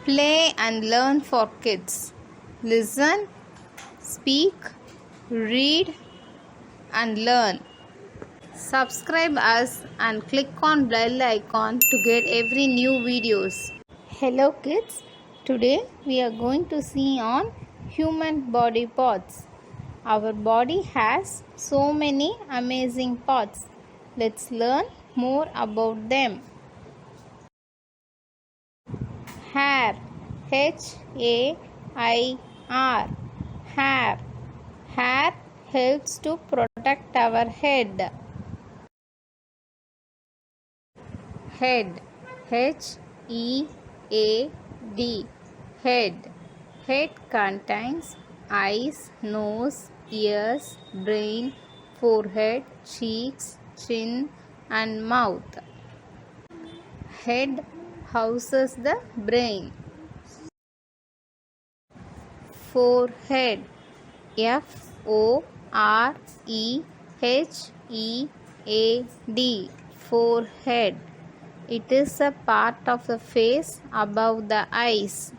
Play and learn for kids. Listen, speak, read, and learn. Subscribe us and click on bell icon to get every new videos. Hello kids. Today we are going to see on human body parts. Our body has so many amazing parts. Let's learn more about them. Hair. H-A-I-R. Hair. Hair helps to protect our head. Head. H-E-A-D. Head. Head contains eyes, nose, ears, brain, forehead, cheeks, chin, and mouth. Head houses the brain. Forehead. F-O-R-E-H-E-A-D. Forehead. It is a part of the face above the eyes.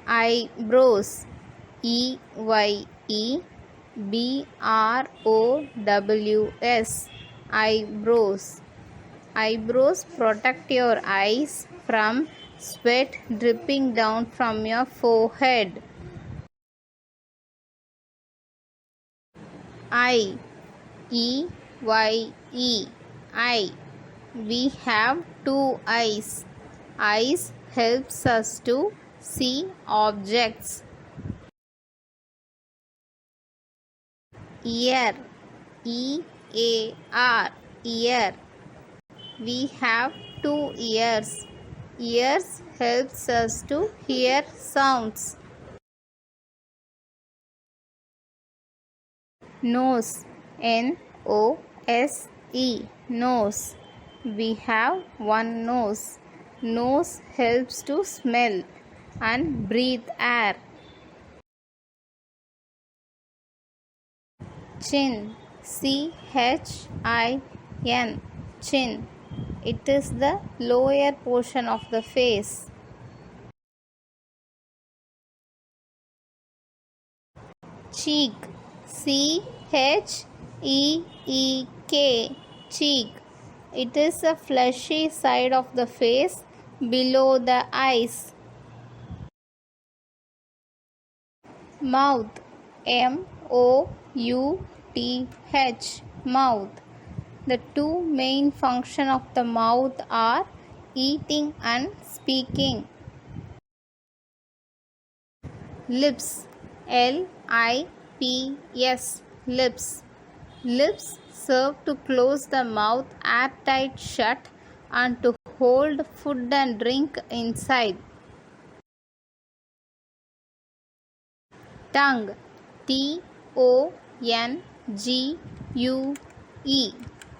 Eyebrows. E-Y-E-B-R-O-W-S. Eyebrows. Eyebrows protect your eyes from sweat dripping down from your forehead. Eye. E-Y-E. Eye. We have two eyes. Eyes helps us to see objects. Ear. E-A-R. Ear. We have two ears. Ears helps us to hear sounds. Nose. N-O-S-E. Nose. We have one nose. Nose helps to smell and breathe air. Chin. C-H-I-N. Chin. It is the lower portion of the face. Cheek. C-H-E-E-K. Cheek. It is the fleshy side of the face below the eyes. Mouth. M-O-U-T-H. Mouth. The two main functions of the mouth are eating and speaking. Lips. L-I-P-S. Lips. Lips serve to close the mouth airtight shut and to hold food and drink inside. Tongue. T-O-N-G-U-E.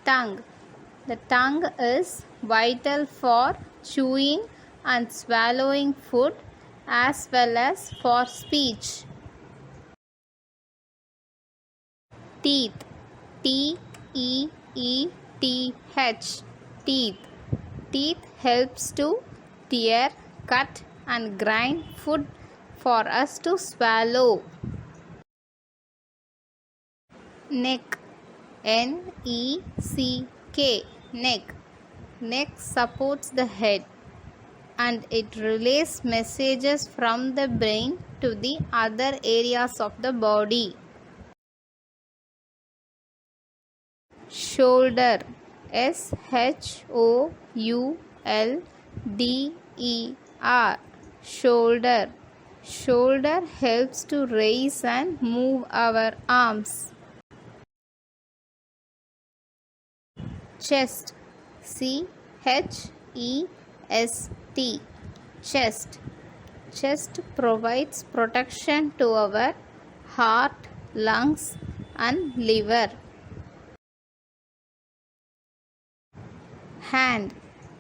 Tongue. The tongue is vital for chewing and swallowing food as well as for speech. Teeth. T-E-E-T-H. Teeth. Teeth helps to tear, cut and grind food for us to swallow. Neck. N-E-C-K. Neck. Neck supports the head and it relays messages from the brain to the other areas of the body. Shoulder. S-H-O-U-L-D-E-R. Shoulder. Shoulder helps to raise and move our arms. Chest. C-H-E-S-T. Chest. Chest provides protection to our heart, lungs and liver. Hand.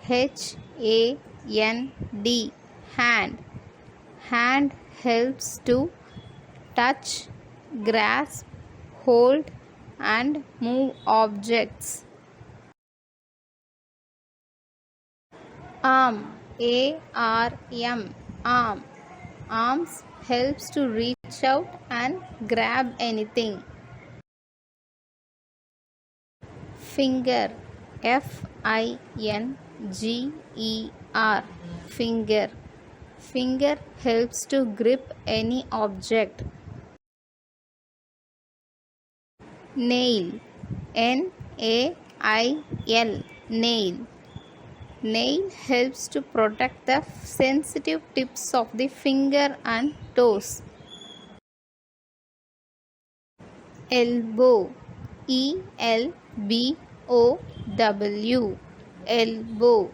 H-A-N-D. Hand. Hand helps to touch, grasp, hold and move objects. Arm, ARM, arm. Arms helps to reach out and grab anything. Finger, FINGER, finger. Finger helps to grip any object. Nail, NAIL, nail. Nail helps to protect the sensitive tips of the finger and toes. Elbow, ELBOW, elbow.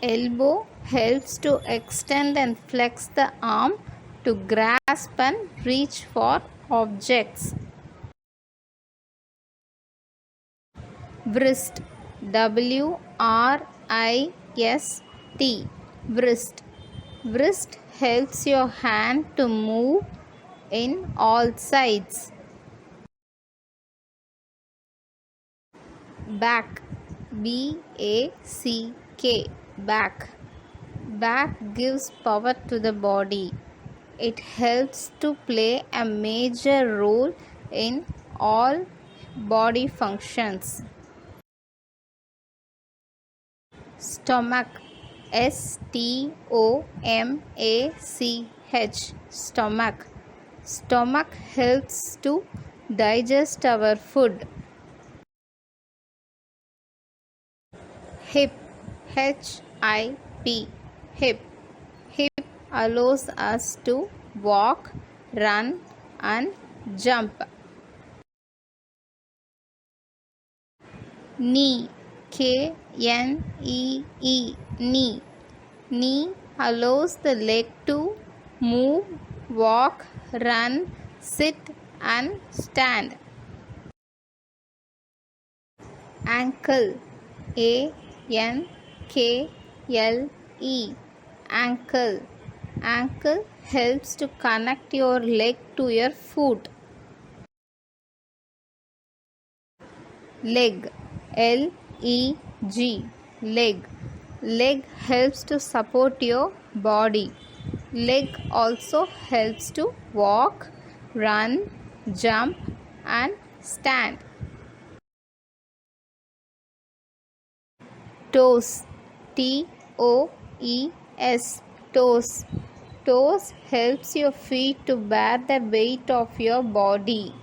Elbow helps to extend and flex the arm to grasp and reach for objects. Wrist, WRIST, wrist. Wrist helps your hand to move in all sides. Back, BACK, back. Back gives power to the body. It helps to play a major role in all body functions. Stomach, STOMACH, stomach. Stomach helps to digest our food. Hip, HIP, hip. Hip allows us to walk, run and jump. Knee, KNEE, knee. Knee allows the leg to move, walk, run, sit and stand. Ankle, ANKLE, ankle. Ankle helps to connect your leg to your foot. Leg, LEG, leg. Leg helps to support your body. Leg also helps to walk, run, jump and stand. Toes, TOES, toes. Toes helps your feet to bear the weight of your body.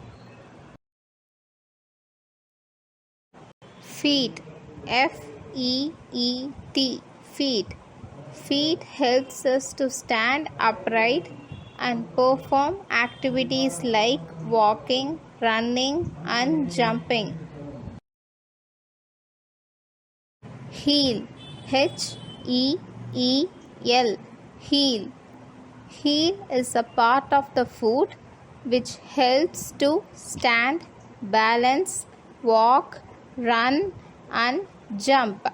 Feet, FEET, feet. Feet helps us to stand upright and perform activities like walking, running and jumping. Heel, HEEL, heel. Heel is a part of the foot which helps to stand, balance, walk, run and jump.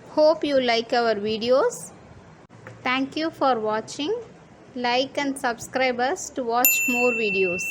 Hope you like our videos. Thank you for watching. Like and subscribe us to watch more videos.